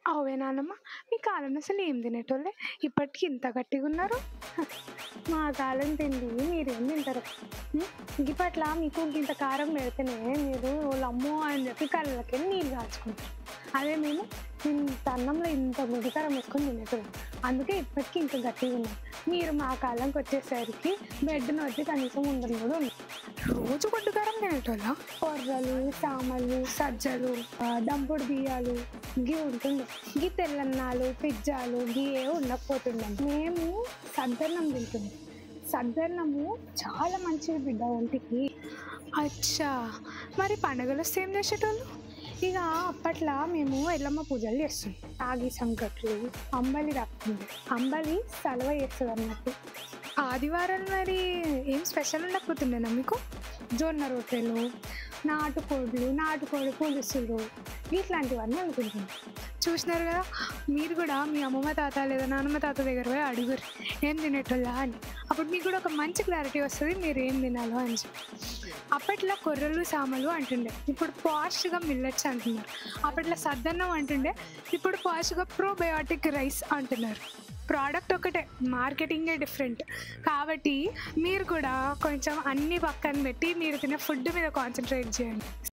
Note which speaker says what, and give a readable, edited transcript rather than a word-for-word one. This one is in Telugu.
Speaker 1: అవే నానమ్మ. మీ కాలంలో అసలు ఏం తినేటోళ్ళే? ఇప్పటికి ఇంత గట్టిగున్నారు. మా కాలం తిండి మీరేం తింటారు? హ్మ్. గిప్పట్ల మీకు గింత కారం పెడితేనే మీరు ఓళ్ళమ్మో అని చెప్పి కళ్ళకెళ్ళి నీళ్ళు కాచుకుంటారు. అదే మేము ఇంత అన్నంలో ఇంత గుడ్డు కారం వేసుకొని తినేటోళ్ళం. అందుకే ఇప్పటికి ఇంకా గట్టిగున్నాం. మీరు మా కాలంకొచ్చేసరికి బెడ్ నొచ్చి కనీసం ఉండను కూడా ఉండదు. రోజు గుడ్డు కారం తినేటోళ్ళా? కొర్రలు, సామలు, సజ్జలు, దంపుడు బియ్యాలు గివి ఉంటుండే. గీ తెల్లన్నాలు, పిజ్జాలు గి ఏవి ఉండకపోతుండే. మేము సద్దన్నం తింటుండే. సద్దన్నము చాలా మంచిది బిడ్డ ఒంటికి. అచ్చా! మరి పండగలొస్తే ఏం చేసేటోళ్ళు? ఇక అప్పట్లో మేము ఎల్లమ్మ పూజలు చేస్తుండే. రాగి సంకట్లు, అంబలి రప్తుండే. అంబలి సలవ చేస్తుంది అన్నట్టు. ఆదివారాలు మరి ఏం స్పెషల్ ఉండకపోతుండేనా మీకు? జొన్న రొట్టెలు, నాటుకోడి పులుసులు ఇట్లాంటివన్నీ అనుకుంటున్నాం. చూసినారు కదా, మీరు కూడా మీ అమ్మమ్మ తాత లేదా నాన్నమ్మ తాత దగ్గర పోయి అడుగురు ఏం తినేటోళ్ళా అని. అప్పుడు మీకు కూడా ఒక మంచి క్లారిటీ వస్తుంది మీరు ఏం తినాలో అని చెప్పి. అప్పట్లో కొర్రలు సామలు అంటుండే, ఇప్పుడు పాష్గా మిల్లెట్స్ అంటున్నారు. అప్పట్లో సద్దన్నం అంటుండే, ఇప్పుడు పాష్గా ప్రోబయోటిక్ రైస్ అంటున్నారు. ప్రోడక్ట్ ఒకటే, మార్కెటింగే డిఫరెంట్. కాబట్టి మీరు కూడా కొంచెం అన్ని పక్కన పెట్టి మీరు తినే ఫుడ్ మీద కాన్సన్ట్రేట్ చేయండి.